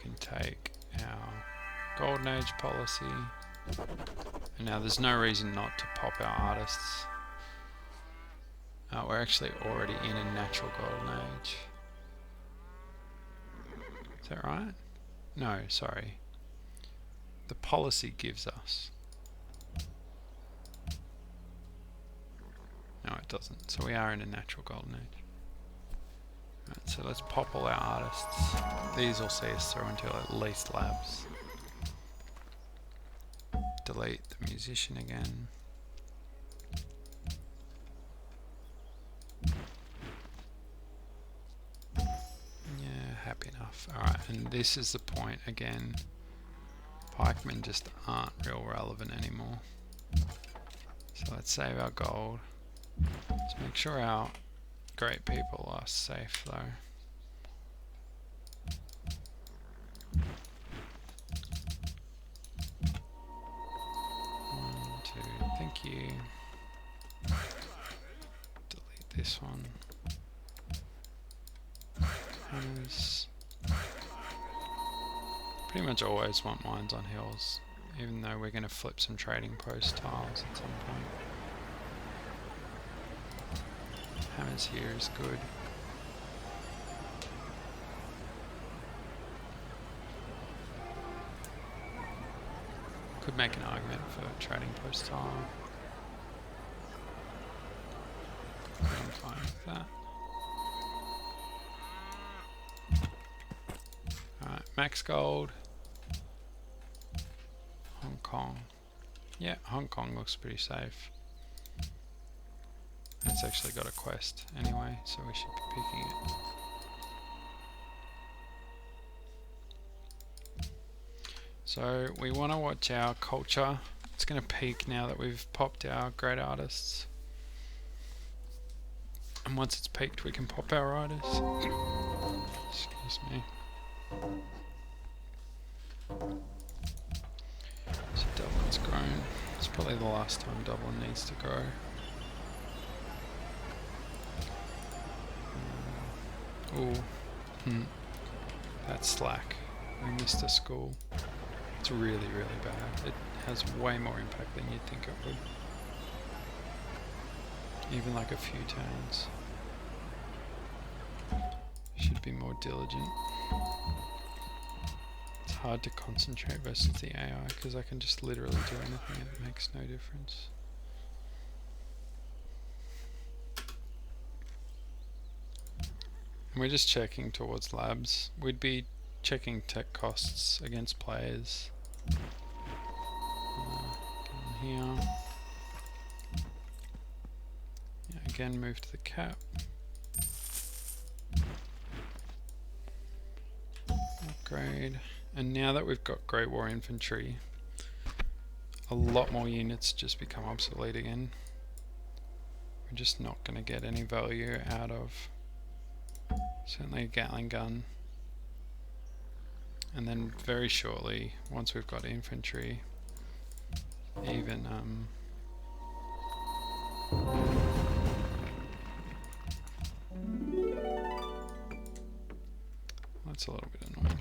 can take our Golden Age policy. And now there's no reason not to pop our artists. We're actually already in a natural Golden Age. Is that right? No, sorry. The policy gives us. No, it doesn't. So we are in a natural Golden Age. Right, so let's pop all our artists. These will see us through until at least labs. Delete the musician again. Yeah, happy enough. Alright, and this is the point again. Pikemen just aren't real relevant anymore. So let's save our gold. Let's make sure our great people are safe though. 1, 2, thank you. Delete this one. Hunters. Pretty much always want mines on hills, even though we're going to flip some trading post tiles at some point. Hammers here is good. Could make an argument for trading post tile. I'm fine with that. Alright, max gold. Hong Kong. Yeah, Hong Kong looks pretty safe. It's actually got a quest anyway, so we should be picking it. So we want to watch our culture. It's going to peak now that we've popped our great artists. And once it's peaked, we can pop our artists. Excuse me. So Dublin's grown. It's probably the last time Dublin needs to grow. Ooh. That's slack. We missed a school. It's really, really bad. It has way more impact than you'd think it would. Even like a few turns. Should be more diligent. It's hard to concentrate versus the AI because I can just literally do anything and it makes no difference. And we're just checking towards labs. We'd be checking tech costs against players. Down here. Yeah, again, move to the cap. Upgrade. And now that we've got Great War Infantry, a lot more units just become obsolete again. We're just not going to get any value out of certainly a Gatling gun. And then very shortly, once we've got infantry, even that's a little bit annoying.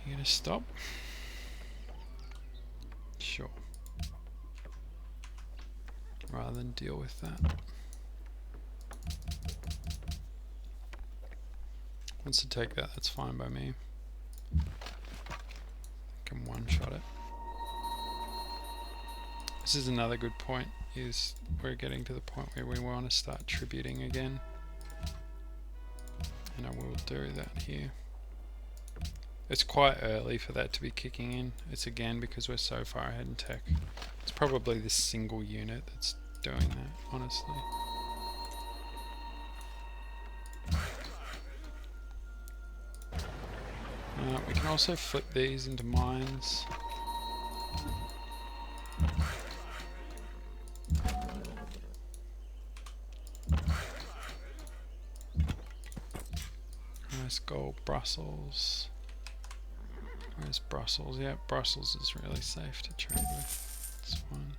You gonna stop? Sure. Rather than deal with that. Wants to take that, that's fine by me. I can one-shot it. This is another good point, is we're getting to the point where we want to start tributing again. And I will do that here. It's quite early for that to be kicking in. It's again because we're so far ahead in tech. It's probably this single unit that's doing that, honestly. We can also flip these into mines. Nice gold Brussels. Where's Brussels? Yeah, Brussels is really safe to trade with. It's fine.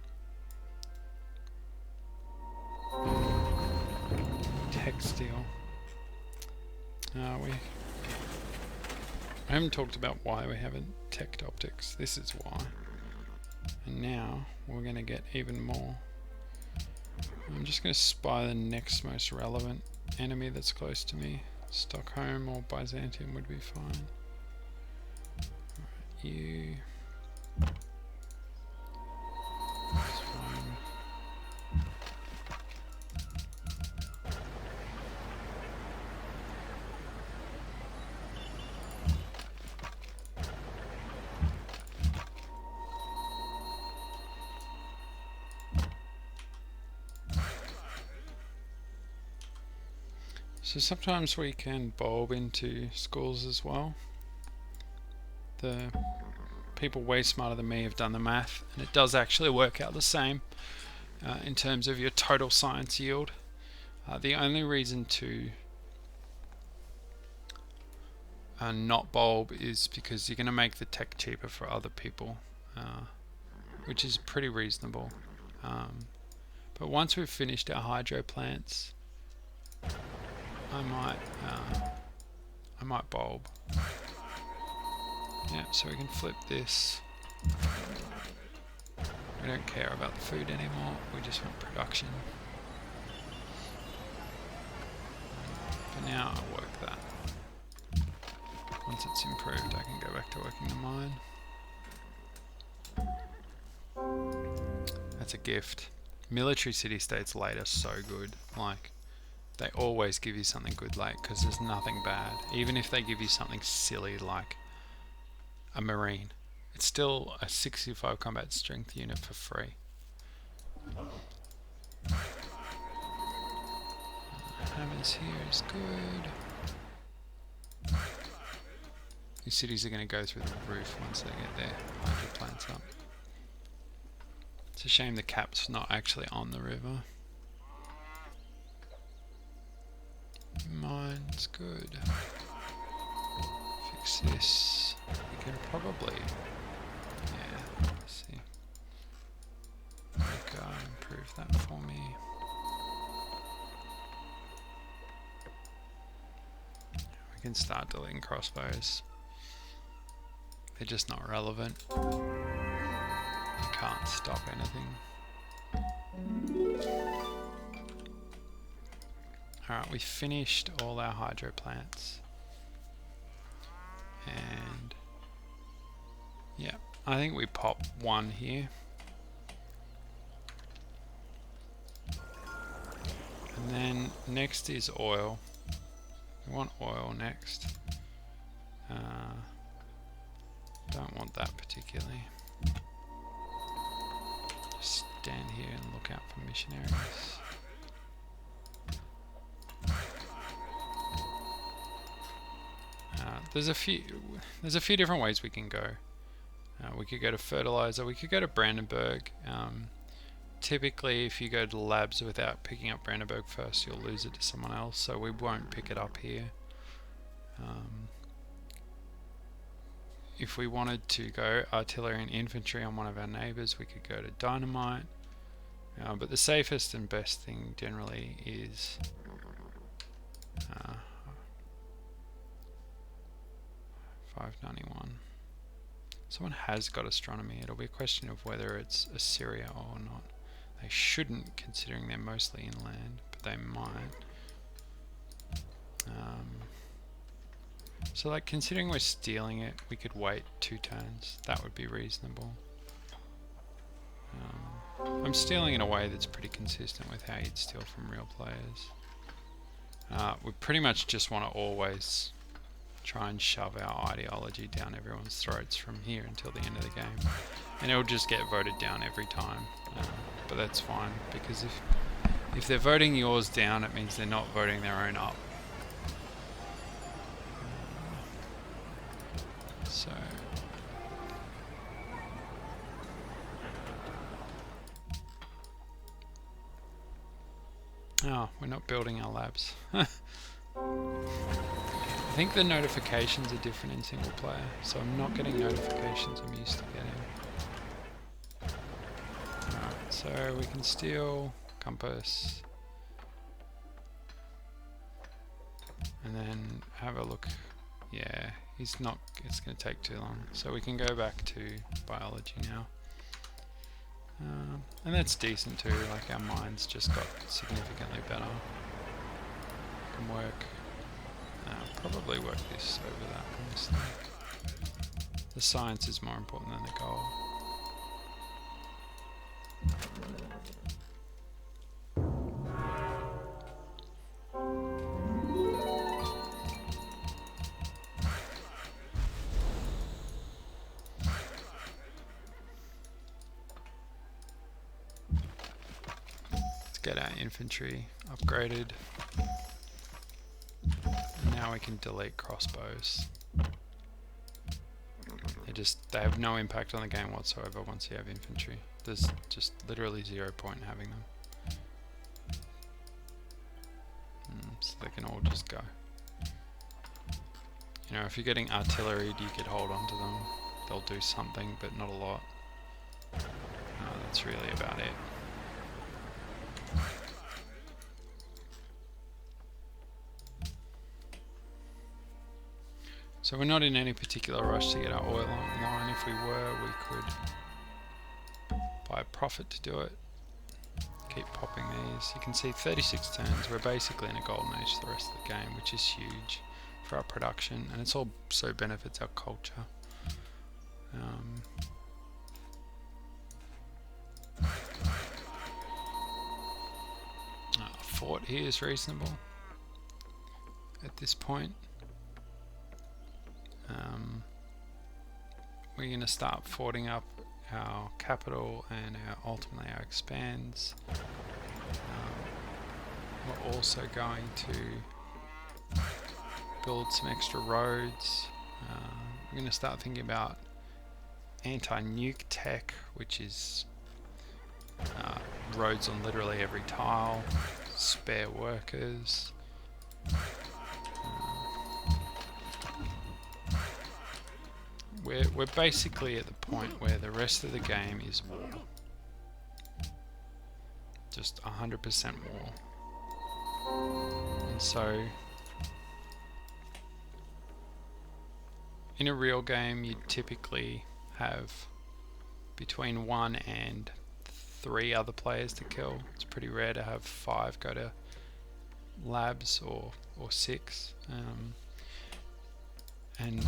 Textile. I haven't talked about why we haven't teched optics. This is why. And now we're going to get even more. I'm just going to spy the next most relevant enemy that's close to me. Stockholm or Byzantium would be fine. Right, you. That's fine. So sometimes we can bulb into schools as well. The people way smarter than me have done the math, and it does actually work out the same in terms of your total science yield. The only reason to not bulb is because you're going to make the tech cheaper for other people, which is pretty reasonable. But once we've finished our hydro plants, I might bulb. Yeah, so we can flip this. We don't care about the food anymore, we just want production. For now, I'll work that. Once it's improved, I can go back to working the mine. That's a gift. Military city-states late are so good. Like, they always give you something good late because there's nothing bad. Even if they give you something silly like a marine, it's still a 65 combat strength unit for free. Hammers here is good. These cities are going to go through the roof once they get their hydro plants up. It's a shame the cap's not actually on the river. Mine's good. Fix this. We can probably, yeah, let's see. Go improve that for me. We can start deleting crossbows. They're just not relevant. You can't stop anything. Alright, we finished all our hydro plants. And yeah, I think we pop one here. And then next is oil. We want oil next. Don't want that particularly. Just stand here and look out for missionaries. There's a few different ways we can go. We could go to fertilizer. We could go to Brandenburg. Typically, if you go to the labs without picking up Brandenburg first, you'll lose it to someone else. So we won't pick it up here. If we wanted to go artillery and infantry on one of our neighbours, we could go to dynamite. But the safest and best thing generally is 591. Someone has got astronomy. It'll be a question of whether it's Assyria or not. They shouldn't, considering they're mostly inland, but they might. So like, considering we're stealing it, we could wait 2 turns. That would be reasonable. I'm stealing in a way that's pretty consistent with how you'd steal from real players. We pretty much just want to always try and shove our ideology down everyone's throats from here until the end of the game. And it'll just get voted down every time. But that's fine, because if they're voting yours down, it means they're not voting their own up. So we're not building our labs. I think the notifications are different in single player, so I'm not getting notifications I'm used to getting. Alright, so we can steal compass. and then have a look. Yeah, he's not, it's going to take too long. So we can go back to biology now. And that's decent too, like our minds just got significantly better. Can work, probably work this over that, honestly. The science is more important than the goal. Get our infantry upgraded, and now we can delete crossbows. They have no impact on the game whatsoever once you have infantry. There's just literally 0 point in having them. So they can all just go. You know, if you're getting artilleried, you could hold on to them. They'll do something, but not a lot. That's really about it. So we're not in any particular rush to get our oil online. If we were, we could buy a profit to do it. Keep popping these. You can see 36 turns. We're basically in a golden age for the rest of the game, which is huge for our production, and it's also benefits our culture. A fort here is reasonable at this point. We're going to start forting up our capital and ultimately our expands. We're also going to build some extra roads. We're going to start thinking about anti-nuke tech, which is roads on literally every tile, spare workers. We're basically at the point where the rest of the game is war. Just 100% war. And so in a real game you'd typically have between 1 and 3 other players to kill. It's pretty rare to have 5 go to labs or 6. And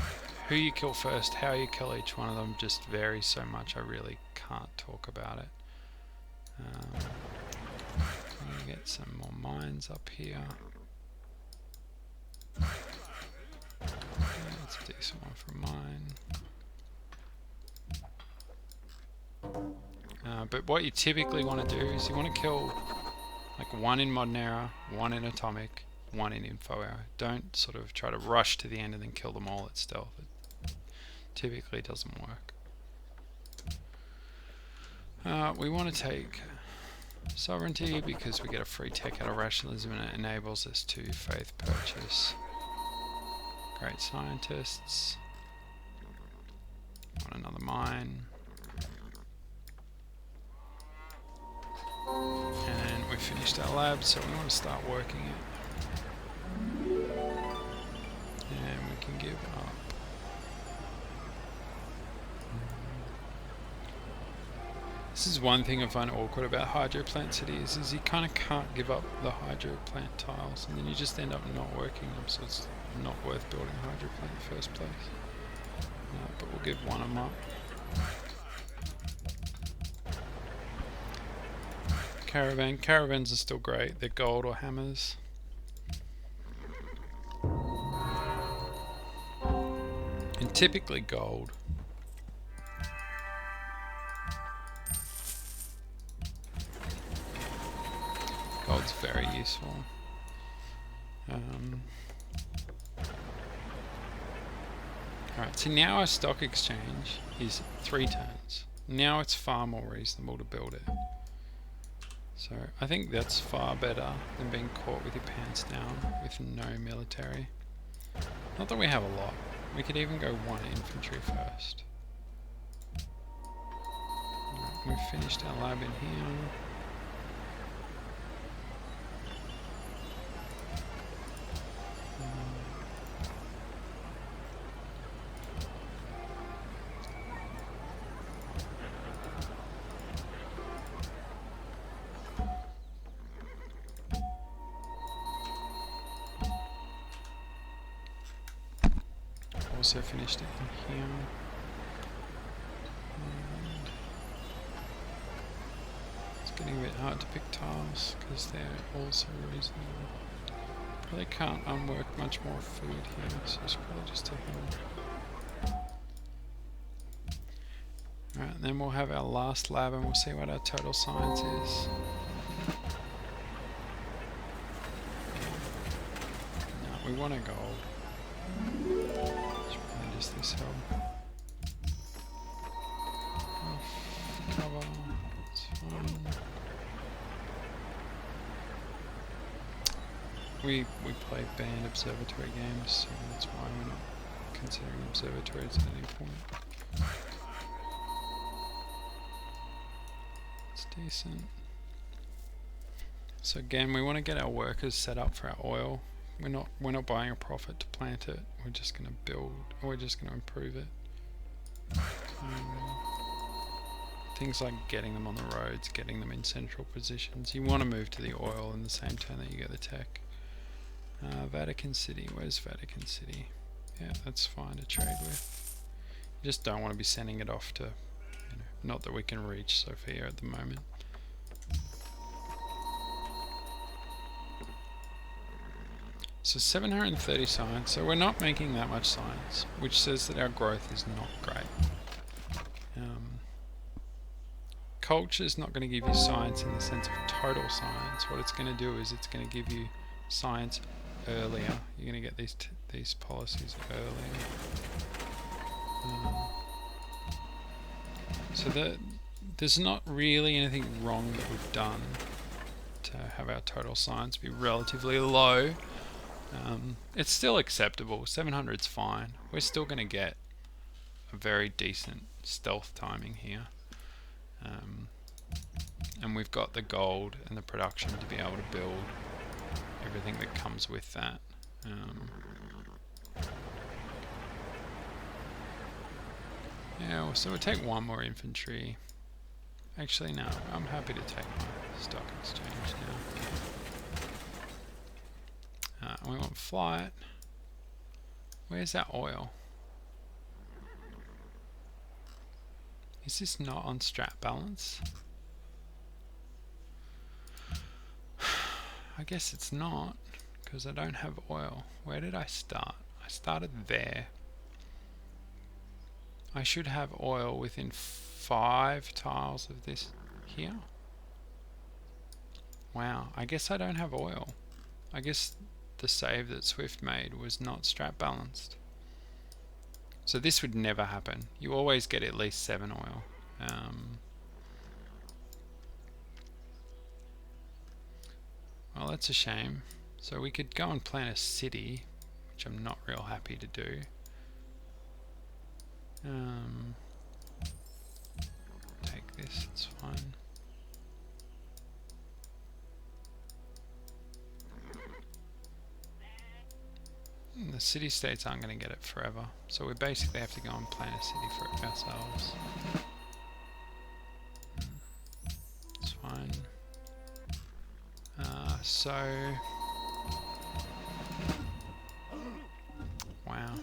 who you kill first, how you kill each one of them just varies so much I really can't talk about it. I'm going to get some more mines up here. That's a decent one for mine. But what you typically want to do is you want to kill like 1 in modern era, 1 in atomic, 1 in info era. Don't sort of try to rush to the end and then kill them all at stealth. It typically doesn't work. We want to take sovereignty because we get a free tech out of rationalism and it enables us to faith purchase great scientists. Want another mine. And we finished our lab, so we want to start working it. And we can give up. This is one thing I find awkward about hydro plant cities, is you kind of can't give up the hydro plant tiles, and then you just end up not working them, so it's not worth building a hydro plant in the first place. But we'll give one of them up. Caravans are still great. They're gold or hammers. And typically gold. Gold's very useful. Alright, so now our stock exchange is 3 turns. Now it's far more reasonable to build it. So I think that's far better than being caught with your pants down with no military. Not that we have a lot. We could even go 1 infantry first. Right, we've finished our lab in here. also finished it in here. And it's getting a bit hard to pick tiles because they're also reasonable. Probably can't unwork much more food here, so it's probably just a hill. Alright, and then we'll have our last lab and we'll see what our total science is. No, we want a gold. It's probably just this hill. Cover, it's fine. We play banned observatory games, so that's why we're not considering observatories at any point. It's decent. So again, we want to get our workers set up for our oil. We're not buying a profit to plant it. We're just going to build, or we're just going to improve it. Things like getting them on the roads, getting them in central positions. You want to move to the oil in the same turn that you get the tech. Vatican City, where's Vatican City? Yeah, that's fine to trade with. You just don't want to be sending it off to, not that we can reach Sofia at the moment. So 730 science, so we're not making that much science, which says that our growth is not great. Culture is not going to give you science in the sense of total science. What it's going to do is it's going to give you science earlier. You're going to get these policies earlier. So there's not really anything wrong that we've done to have our total science be relatively low. It's still acceptable. 700 is fine. We're still going to get a very decent stealth timing here. And we've got the gold and the production to be able to build everything that comes with that. Yeah, so we'll take one more infantry. Actually, no, I'm happy to take my stock exchange now. We want flight. Where's that oil? Is this not on strat balance? I guess it's not, because I don't have oil. Where did I start? I started there. I should have oil within 5 tiles of this here. Wow, I guess I don't have oil. I guess the save that Swift made was not strat balanced. So this would never happen. You always get at least 7 oil. Well, that's a shame. So we could go and plant a city, which I'm not real happy to do. Take this, it's fine. The city-states aren't going to get it forever, so we basically have to go and plant a city for ourselves. It's fine. Wow.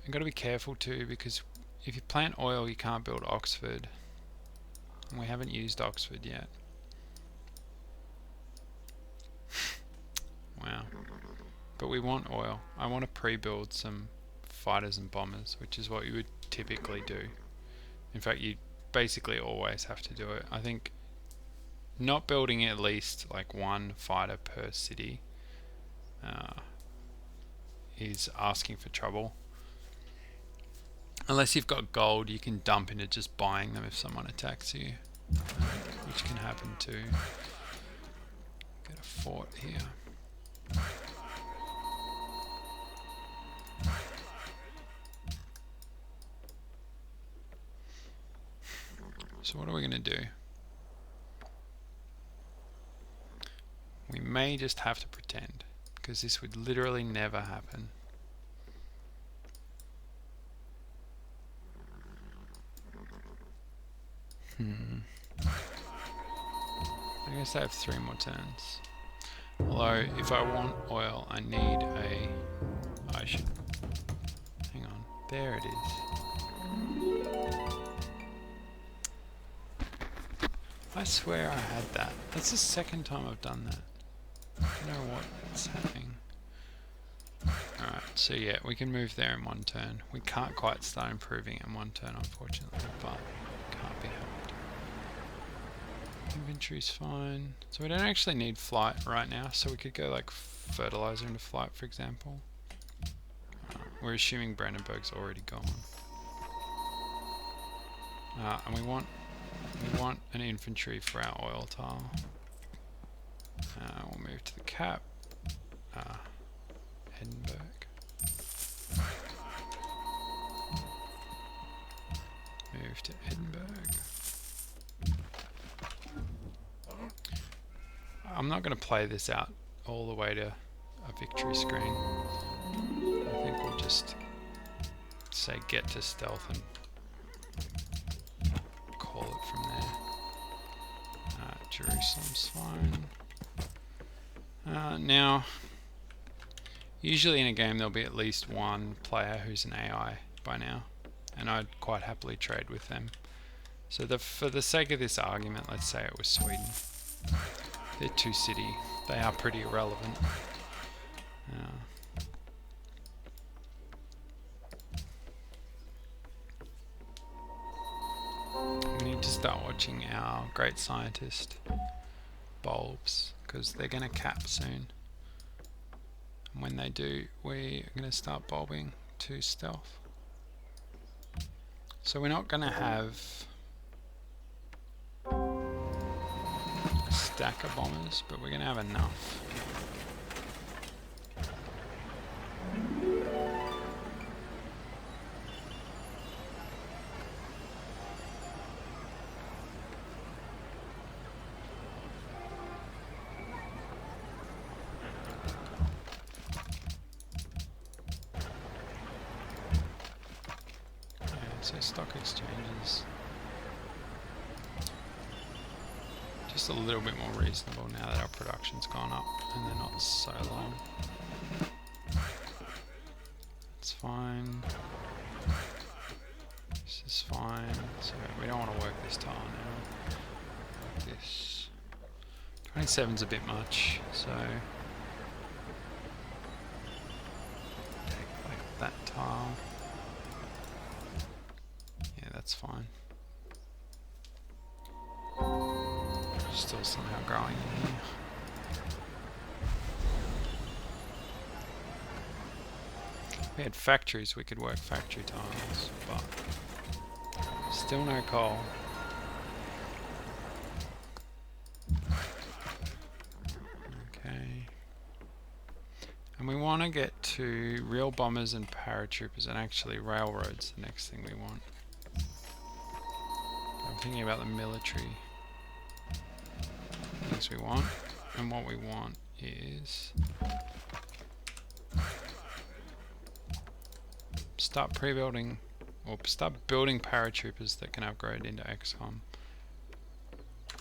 You've got to be careful too, because if you plant oil you can't build Oxford, and we haven't used Oxford yet. Wow. But we want oil. I want to pre-build some fighters and bombers, which is what you would typically do. In fact, you basically always have to do it. I think not building at least like 1 fighter per city is asking for trouble. Unless you've got gold, you can dump into just buying them if someone attacks you, which can happen too. Get a fort here. So what are we going to do? We may just have to pretend, because this would literally never happen. I guess I have 3 more turns. Although, if I want oil, I need a... I should... Hang on. There it is. I swear I had that. That's the second time I've done that. I don't know what's happening. Alright, so yeah, we can move there in one turn. We can't quite start improving in one turn, unfortunately, but can't be helped. Inventory's fine. So we don't actually need flight right now, so we could go like fertilizer into flight, for example. We're assuming Brandenburg's already gone. And we want an infantry for our oil tile. We'll move to the cap. Edinburgh. Move to Edinburgh. I'm not going to play this out all the way to a victory screen. I think we'll just say get to stealth and call it from there. Jerusalem's fine. Now, usually in a game there'll be at least one player who's an AI by now, and I'd quite happily trade with them. So for the sake of this argument, let's say it was Sweden. They're 2 city. They are pretty irrelevant. We need to start watching our great scientist bulbs, because they're going to cap soon. And when they do, we are going to start bulbing to stealth. So we're not going to have a stack of bombers, but we're going to have enough. So stock exchanges just a little bit more reasonable now that our production's gone up and they're not so low. It's fine. This is fine. So we don't want to work this tile now. Work this. 27's a bit much, so take like that tile. That's fine. Still somehow growing in here. If we had factories, we could work factory tiles, but still no coal. Okay. And we want to get to real bombers and paratroopers, and actually railroads the next thing we want. I'm thinking about the military things we want, and what we want is start pre-building, or start building paratroopers that can upgrade into XCOM,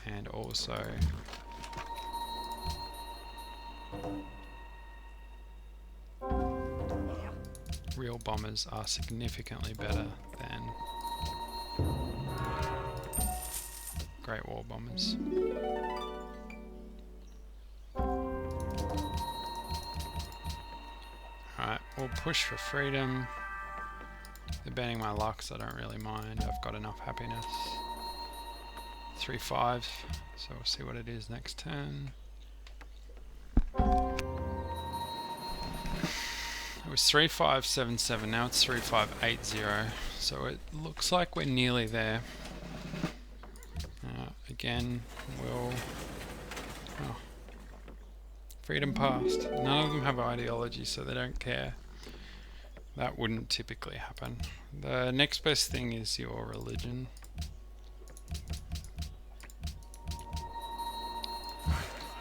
and also real bombers are significantly better than Great War bombers. Alright, we'll push for freedom. They're banning my luck, so I don't really mind. I've got enough happiness. 3-5, so we'll see what it is next turn. It was 3-5-7-7, now it's 3-5-8-0, so it looks like we're nearly there. Again, we'll... Oh. Freedom passed. None of them have ideology, so they don't care. That wouldn't typically happen. The next best thing is your religion.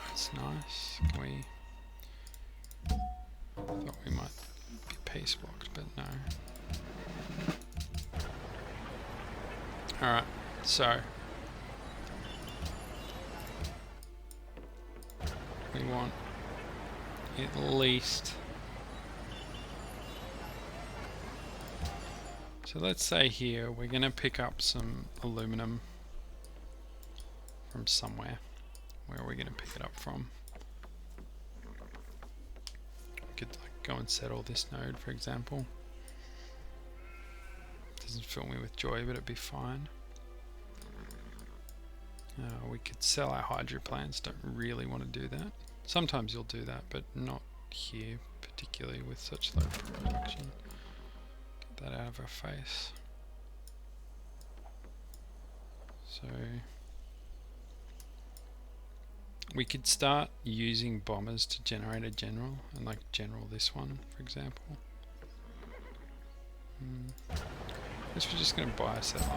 That's nice. Can we... Thought we might be peace blocked, but no. Alright, so... We want at least... So let's say here we're going to pick up some aluminum from somewhere. Where are we going to pick it up from? We could like go and settle this node, for example. Doesn't fill me with joy, but it'd be fine. We could sell our hydro plants. Don't really want to do that. Sometimes you'll do that, but not here, particularly with such low production. Get that out of our face. So we could start using bombers to generate a general, and like general this one, for example. I guess we're just going to buy a settler.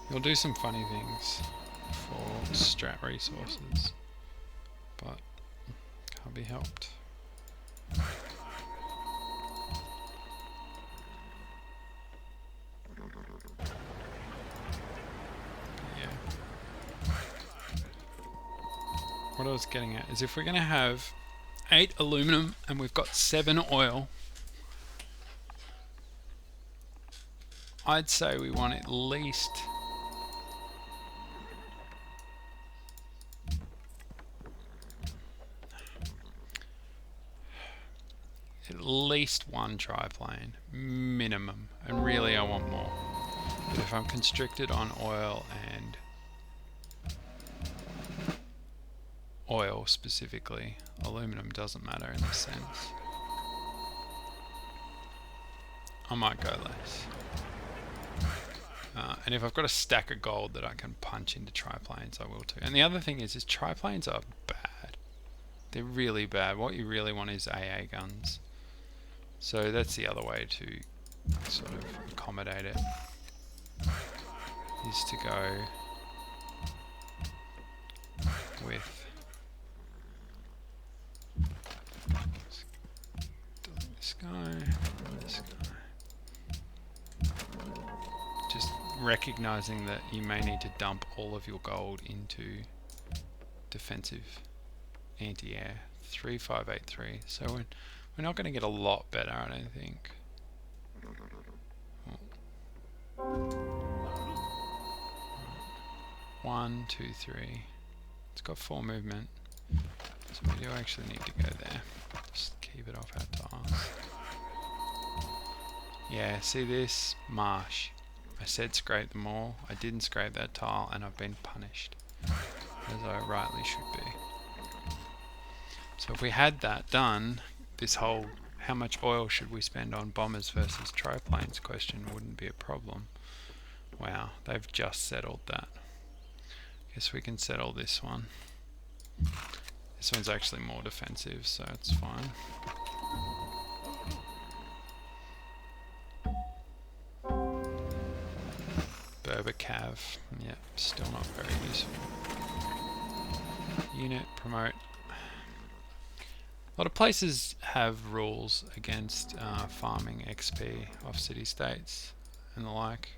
You'll do some funny things for strat resources, but can't be helped. What I was getting at is if we're going to have 8 aluminum and we've got 7 oil, I'd say we want at least one triplane minimum, and really I want more. But if I'm constricted on oil and oil specifically, aluminum doesn't matter in this sense. I might go less. And if I've got a stack of gold that I can punch into triplanes, I will too. And the other thing is triplanes are bad. They're really bad. What you really want is AA guns. So that's the other way to sort of accommodate it, is to go with this guy, this guy. Just recognizing that you may need to dump all of your gold into defensive anti-air. 3583. So we're not going to get a lot better, I don't think. One, two, three. It's got 4 movement, so we do actually need to go there. Just keep it off our tiles. Yeah, see this? Marsh. I said scrape them all. I didn't scrape that tile and I've been punished, as I rightly should be. So if we had that done, this whole how much oil should we spend on bombers versus triplanes question wouldn't be a problem. Wow, they've just settled that. Guess we can settle this one. This one's actually more defensive, so it's fine. Berber Cav, yep, still not very useful. Unit, promote. A lot of places have rules against farming XP off city-states and the like,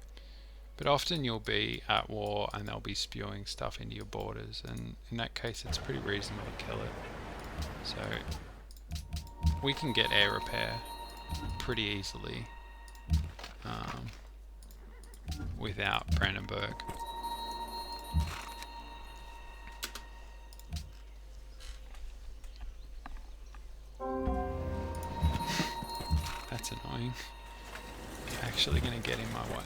but often you'll be at war and they'll be spewing stuff into your borders, and in that case it's pretty reasonable to kill it. So we can get air repair pretty easily without Brandenburg. That's annoying. You're actually going to get in my way.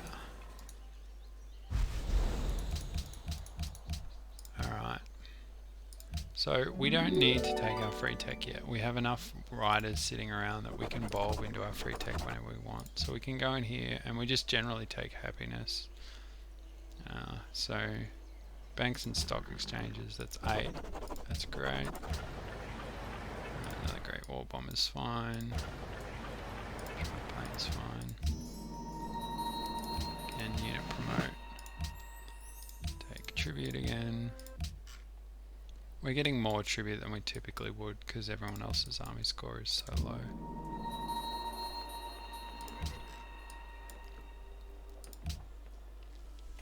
Alright. So we don't need to take our free tech yet. We have enough riders sitting around that we can bulb into our free tech whenever we want. So we can go in here and we just generally take happiness. So banks and stock exchanges, that's 8. That's great. Another Great War Bomber's fine. Plane's fine. Again, unit promote. Take tribute again. We're getting more tribute than we typically would because everyone else's army score is so low.